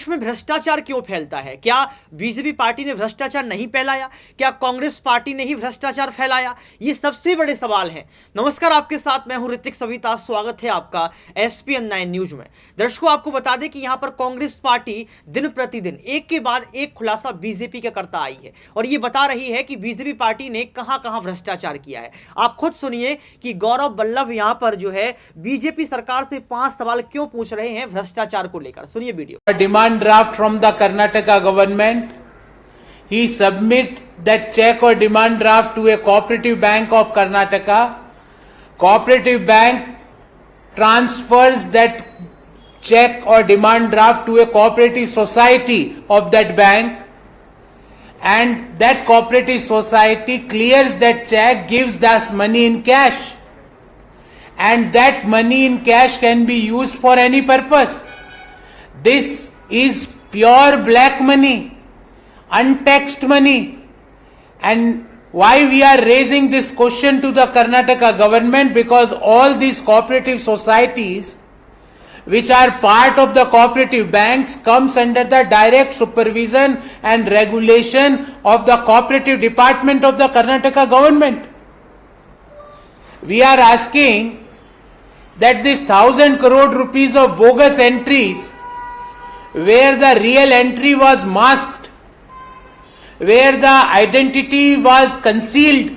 देश में भ्रष्टाचार क्यों फैलता है? क्या बीजेपी पार्टी ने भ्रष्टाचार नहीं फैलाया? क्या कांग्रेस पार्टी ने ही भ्रष्टाचार फैलाया? ये सबसे बड़े सवाल हैं। नमस्कार, आपके साथ मैं हूं ऋतिक सविता। स्वागत है आपका SPN9 न्यूज में। दर्शकों, आपको बता दें कि यहां पर कांग्रेस पार्टी दिन प्रतिदिन एक के बाद एक खुलासा बीजेपी का करता आई है और ये बता रही है कि बीजेपी पार्टी ने कहां कहां भ्रष्टाचार किया है। आप खुद सुनिए कि गौरव वल्लभ यहां पर जो है बीजेपी सरकार से 5 सवाल क्यों पूछ रहे हैं भ्रष्टाचार को लेकर। सुनिए video. Demand draft from the Karnataka government. He submit that check or demand draft to a cooperative bank of Karnataka. Cooperative bank transfers that check or demand draft to a cooperative society of that bank, and that cooperative society clears that check, gives us money in cash, and that money in cash can be used for any purpose. This is pure black money, untaxed money. And why we are raising this question to the Karnataka government? Because all these cooperative societies which are part of the cooperative banks comes under the direct supervision and regulation of the cooperative department of the Karnataka government. We are asking that this 1,000 crore rupees of bogus entries, where the real entry was masked, where the identity was concealed,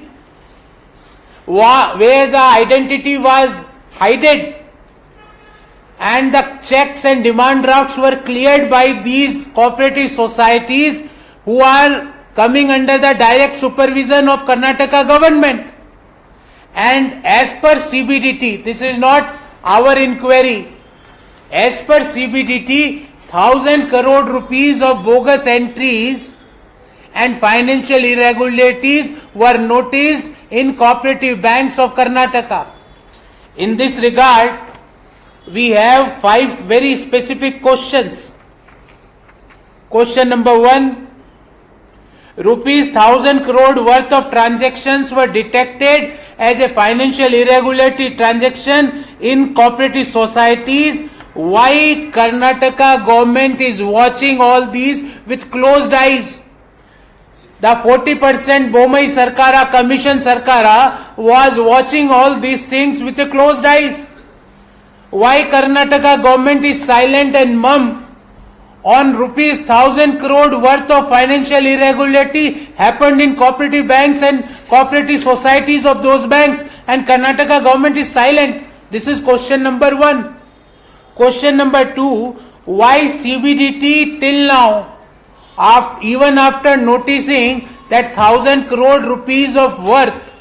where the identity was hidden, and the checks and demand drafts were cleared by these cooperative societies who are coming under the direct supervision of Karnataka government. And as per CBDT, this is not our inquiry, as per CBDT, 1,000 crore rupees of bogus entries and financial irregularities were noticed in cooperative banks of Karnataka. In this regard, we have 5 very specific questions. Question number 1, rupees 1,000 crore worth of transactions were detected as a financial irregularity transaction in cooperative societies. Why Karnataka government is watching all these with closed eyes? The 40% Bomai Sarkara, Commission Sarkara was watching all these things with a closed eyes. Why Karnataka government is silent and mum on rupees 1,000 crore worth of financial irregularity happened in cooperative banks and cooperative societies of those banks, and Karnataka government is silent? This is question number 1. Question number 2, why CBDT till now, even after noticing that 1,000 crore rupees of worth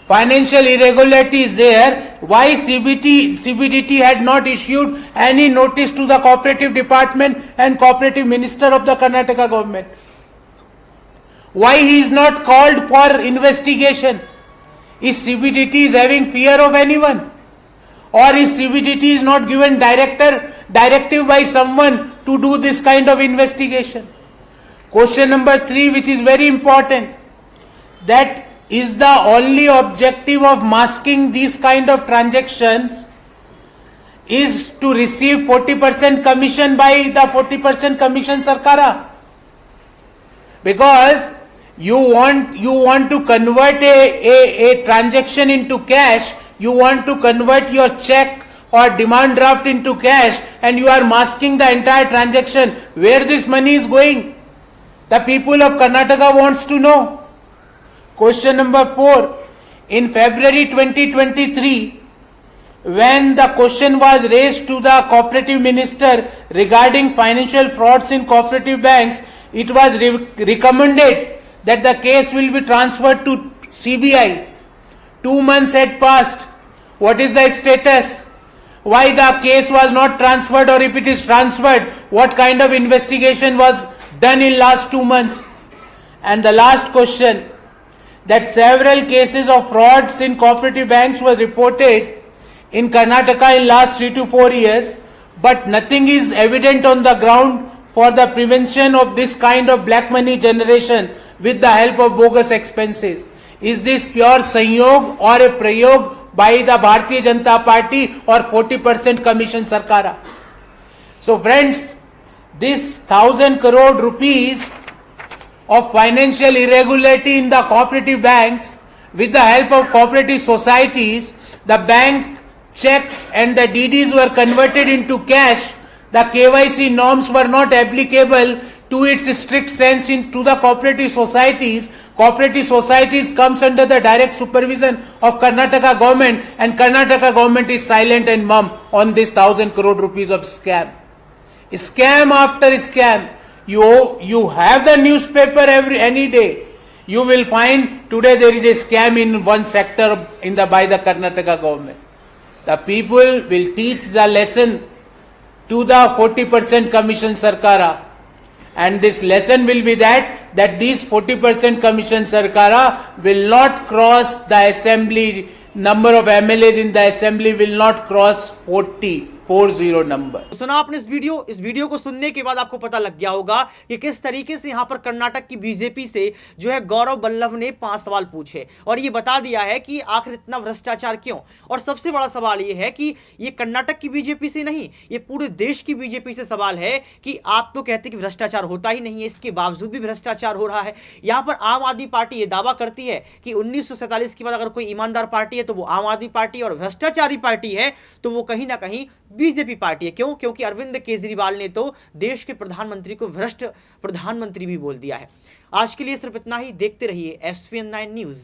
financial irregularity is there, why CBDT had not issued any notice to the cooperative department and cooperative minister of the Karnataka government? Why he is not called for investigation? Is CBDT is having fear of anyone? Or is CBDT is not given directive by someone to do this kind of investigation? Question number 3, which is very important, that is the only objective of masking these kind of transactions is to receive 40% commission by the 40% commission Sarkara. Because you want to convert a transaction into cash, you want to convert your check or demand draft into cash, and you are masking the entire transaction. Where this money is going? The people of Karnataka wants to know. Question number 4. In February 2023, when the question was raised to the cooperative minister regarding financial frauds in cooperative banks, it was recommended that the case will be transferred to CBI. 2 months had passed. What is the status? Why the case was not transferred, or if it is transferred, what kind of investigation was done in last 2 months? And the last question, that several cases of frauds in cooperative banks was reported in Karnataka in last 3 to 4 years, but nothing is evident on the ground for the prevention of this kind of black money generation with the help of bogus expenses. Is this pure sanyog or a prayog by the Bharatiya Janata Party or 40% commission Sarkara? So friends, this 1,000 crore rupees of financial irregularity in the cooperative banks with the help of cooperative societies, the bank checks and the DDs were converted into cash. The KYC norms were not applicable to its strict sense to the cooperative societies. Cooperative societies comes under the direct supervision of Karnataka government, and Karnataka government is silent and mum on this 1,000 crore rupees of scam. Scam after scam. You have the newspaper any day. You will find today there is a scam in one sector by the Karnataka government. The people will teach the lesson to the 40% commission Sarkara, and this lesson will be that these 40% commission Sarkara will not cross the assembly, number of MLAs in the assembly will not cross 40 number. सुना आपने इस video को सुनने के बाद आपको पता लग गया होगा कि किस तरीके से यहां पर कर्नाटक की बीजेपी से जो है गौरव वल्लभ ने 5 सवाल पूछे और ये बता दिया है कि आखिर इतना भ्रष्टाचार क्यों। और सबसे बड़ा सवाल ये है कि ये कर्नाटक की बीजेपी से नहीं, ये पूरे देश की बीजेपी से सवाल है कि आप तो कहते कि भ्रष्टाचार होता ही नहीं है, इसके बावजूद भी भ्रष्टाचार हो रहा है। यहां पर आम आदमी पार्टी ये दावा करती है कि 1947 के बाद अगर कोई ईमानदार पार्टी है तो वो आम आदमी पार्टी, और भ्रष्टाचारी पार्टी है तो वो कहीं ना कहीं बीजेपी पार्टी है। क्यों? क्योंकि अरविंद केजरीवाल ने तो देश के प्रधानमंत्री को भ्रष्ट प्रधानमंत्री भी बोल दिया है। आज के लिए सिर्फ इतना ही। देखते रहिए SPN9 न्यूज।